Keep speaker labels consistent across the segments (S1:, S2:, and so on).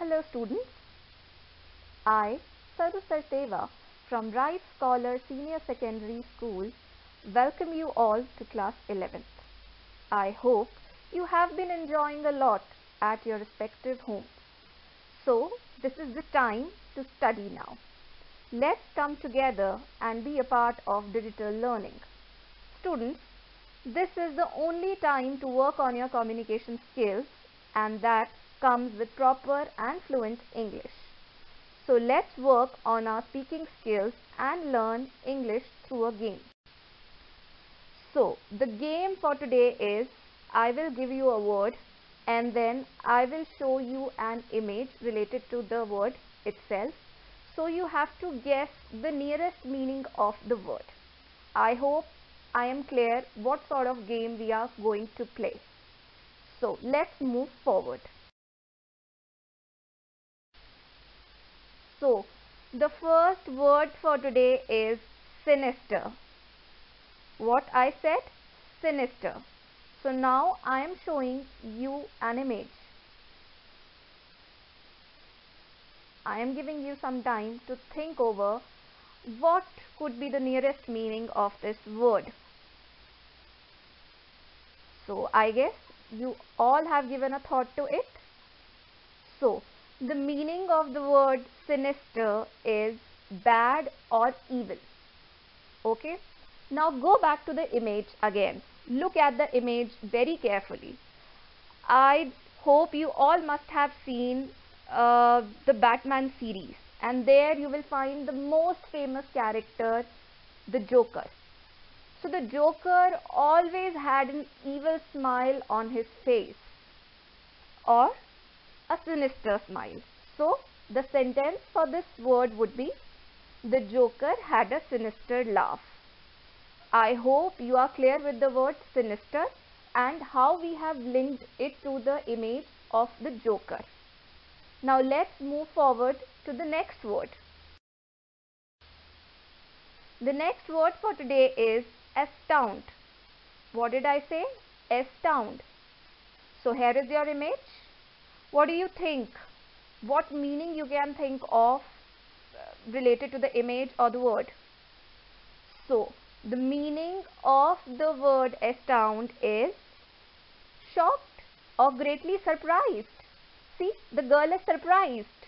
S1: Hello students, I, Saru Sarteva from Rice Scholar Senior Secondary School welcome you all to class 11th. I hope you have been enjoying a lot at your respective homes. So this is the time to study now. Let's come together and be a part of digital learning. Students, this is the only time to work on your communication skills, and that comes with proper and fluent English. So let's work on our speaking skills and learn English through a game. So the game for today is I will give you a word and then I will show you an image related to the word itself. So you have to guess the nearest meaning of the word. I hope I am clear what sort of game we are going to play. So let's move forward. So the first word for today is sinister. What I said? Sinister. So now I am showing you an image. I am giving you some time to think over what could be the nearest meaning of this word. So I guess you all have given a thought to it. So the meaning of the word sinister is bad or evil. Okay. Now go back to the image again. Look at the image very carefully. I hope you all must have seen the Batman series, and there you will find the most famous character, the Joker. So the Joker always had an evil smile on his face, or a sinister smile. So the sentence for this word would be the Joker had a sinister laugh. I hope you are clear with the word sinister and how we have linked it to the image of the Joker. Now let's move forward to the next word. The next word for today is astound. What did I say? Astound. So here is your image. What do you think? What meaning you can think of related to the image or the word? So the meaning of the word astound is shocked or greatly surprised. See, the girl is surprised.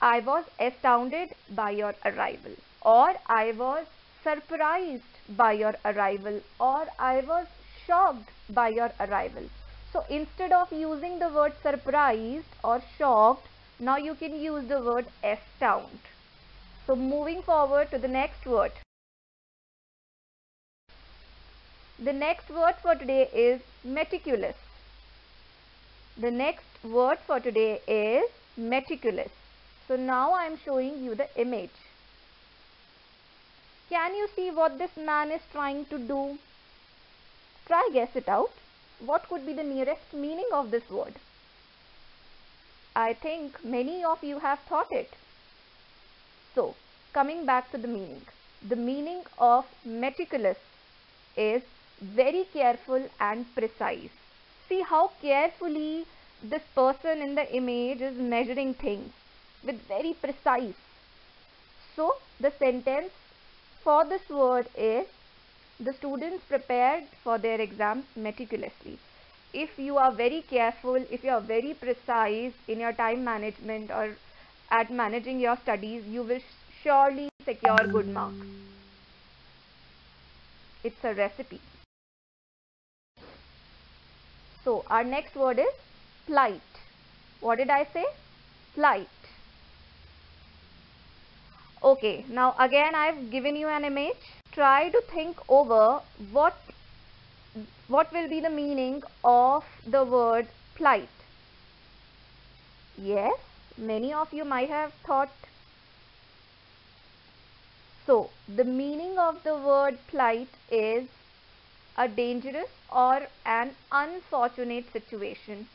S1: I was astounded by your arrival, or I was surprised by your arrival, or I was shocked by your arrival. So instead of using the word surprised or shocked, now you can use the word astound. So moving forward to the next word. The next word for today is meticulous. The next word for today is meticulous. So now I am showing you the image. Can you see what this man is trying to do? Try guess it out. What could be the nearest meaning of this word? I think many of you have thought it. So coming back to the meaning. The meaning of meticulous is very careful and precise. See how carefully this person in the image is measuring things with very precise. So the sentence for this word is the students prepared for their exams meticulously. If you are very careful, if you are very precise in your time management or at managing your studies, you will surely secure good marks. It's a recipe. So our next word is plight. What did I say? Plight. Okay, now again I've given you an image. Try to think over what will be the meaning of the word plight. Yes, many of you might have thought. So the meaning of the word plight is a dangerous or an unfortunate situation.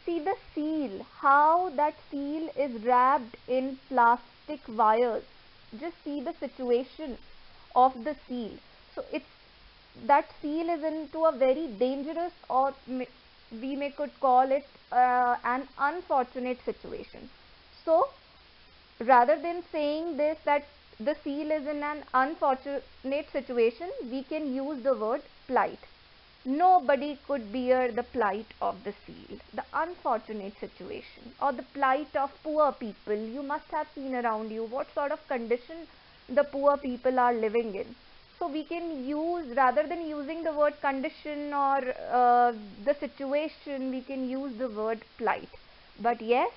S1: See the seal, how that seal is wrapped in plastic wires. Just see the situation of the seal. So that seal is into a very dangerous or we may could call it an unfortunate situation. So rather than saying this that the seal is in an unfortunate situation, we can use the word plight. Nobody could bear the plight of the seal, the unfortunate situation, or the plight of poor people. You must have seen around you what sort of condition the poor people are living in. So we can use, rather than using the word condition or the situation, we can use the word plight. But yes,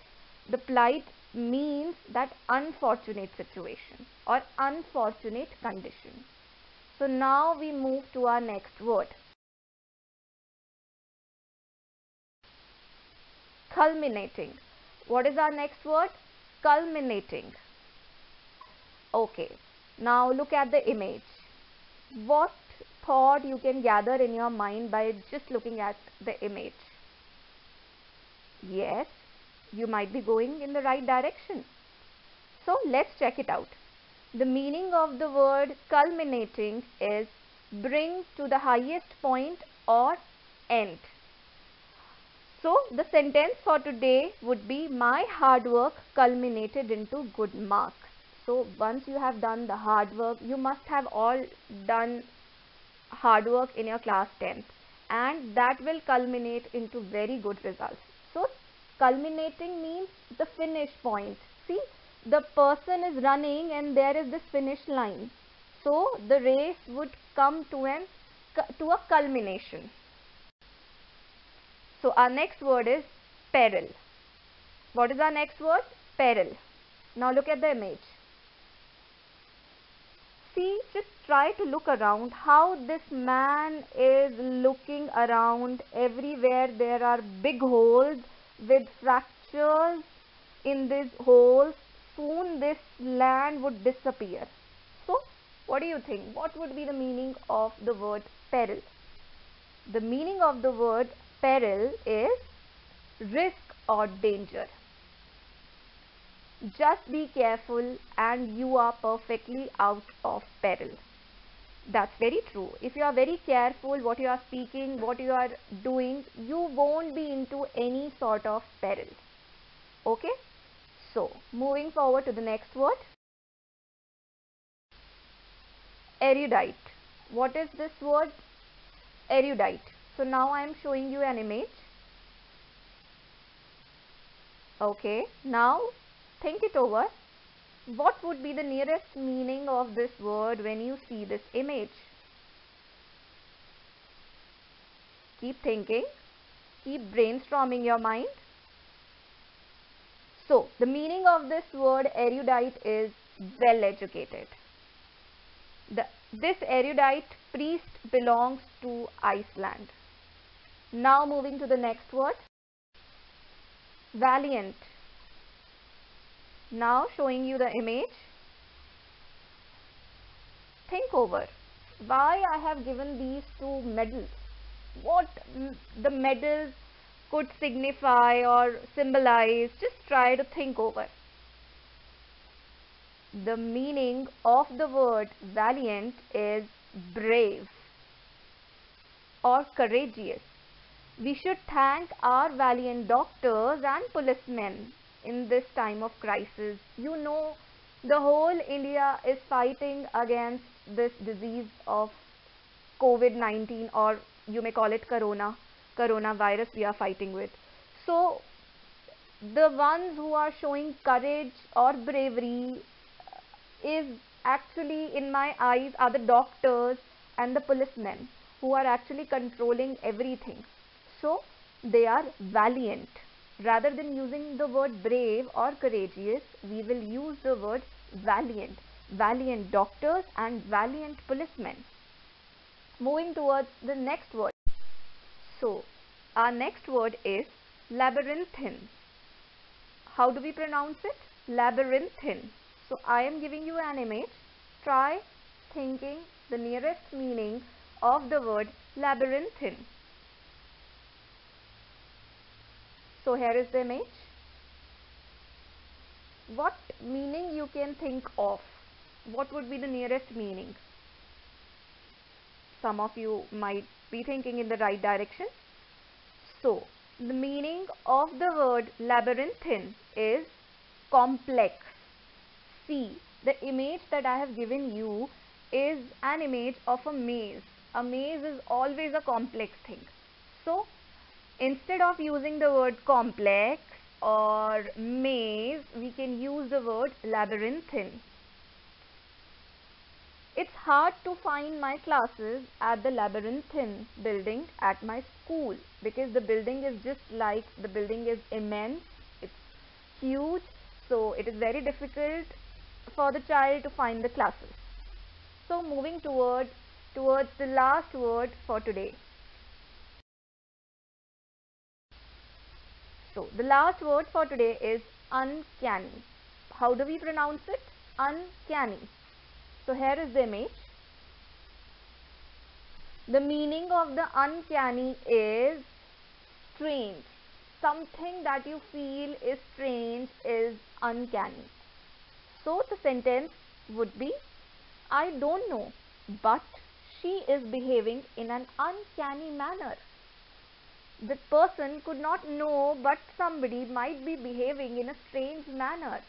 S1: the plight means that unfortunate situation or unfortunate condition. So now we move to our next word. Culminating. What is our next word? Culminating. Okay. Now look at the image. What thought you can gather in your mind by just looking at the image? Yes, you might be going in the right direction. So let's check it out. The meaning of the word culminating is bring to the highest point or end. So the sentence for today would be my hard work culminated into good marks. So once you have done the hard work, you must have all done hard work in your class 10th, and that will culminate into very good results. So culminating means the finish point. See, the person is running and there is this finish line. So the race would come to a culmination. So our next word is peril. What is our next word? Peril. Now look at the image. See, just try to look around how this man is looking around. Everywhere there are big holes with fractures in these holes. Soon this land would disappear. So what do you think? What would be the meaning of the word peril? The meaning of the word peril is risk or danger. Just be careful and you are perfectly out of peril. That's very true. If you are very careful what you are speaking, what you are doing, you won't be into any sort of peril. Okay? So, moving forward to the next word. Erudite. What is this word? Erudite. So now I am showing you an image. Okay, now think it over. What would be the nearest meaning of this word when you see this image? Keep thinking, keep brainstorming your mind. So, the meaning of this word erudite is well educated. This erudite priest belongs to Iceland. Now moving to the next word. Valiant. Now showing you the image. Think over why I have given these two medals. What the medals could signify or symbolize. Just try to think over. The meaning of the word valiant is brave or courageous. We should thank our valiant doctors and policemen in this time of crisis. You know, the whole India is fighting against this disease of COVID-19, or you may call it coronavirus we are fighting with. So the ones who are showing courage or bravery is actually, in my eyes, are the doctors and the policemen who are actually controlling everything. So they are valiant. Rather than using the word brave or courageous, we will use the word valiant. Valiant doctors and valiant policemen. Moving towards the next word. So our next word is labyrinthine. How do we pronounce it? Labyrinthine. So I am giving you an image. Try thinking the nearest meaning of the word labyrinthine. So here is the image. What meaning you can think of? What would be the nearest meaning? Some of you might be thinking in the right direction. So, the meaning of the word labyrinthine is complex. See, the image that I have given you is an image of a maze. A maze is always a complex thing. So, instead of using the word complex or maze, we can use the word labyrinthine. It's hard to find my classes at the labyrinthine building at my school because the building is the building is immense, it's huge, so it is very difficult for the child to find the classes. So moving towards the last word for today. So the last word for today is uncanny. How do we pronounce it? Uncanny. So here is the image. The meaning of the uncanny is strange. Something that you feel is strange is uncanny. So the sentence would be, I don't know, but she is behaving in an uncanny manner. The person could not know, but somebody might be behaving in a strange manner.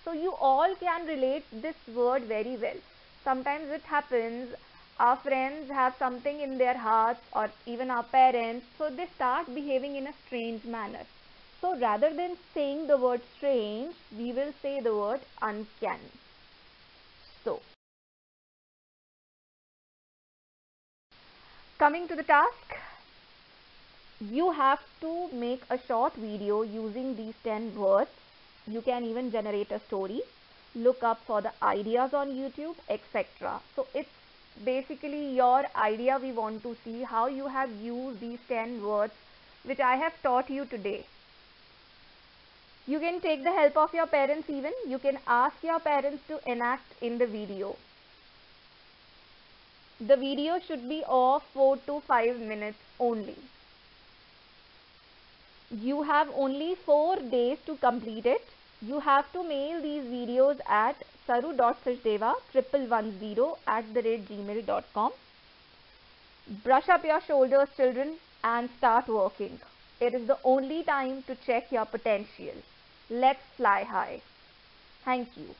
S1: So you all can relate this word very well. Sometimes it happens, our friends have something in their hearts or even our parents, so they start behaving in a strange manner. So rather than saying the word strange, we will say the word uncanny. So, coming to the task, you have to make a short video using these 10 words. You can even generate a story, look up for the ideas on YouTube, etc. So it's basically your idea. We want to see how you have used these 10 words which I have taught you today. You can take the help of your parents even. You can ask your parents to enact in the video. The video should be of 4 to 5 minutes only. You have only 4 days to complete it. You have to mail these videos at saru.sachdeva1110@gmail.com. Brush up your shoulders, children, and start working. It is the only time to check your potential. Let's fly high. Thank you.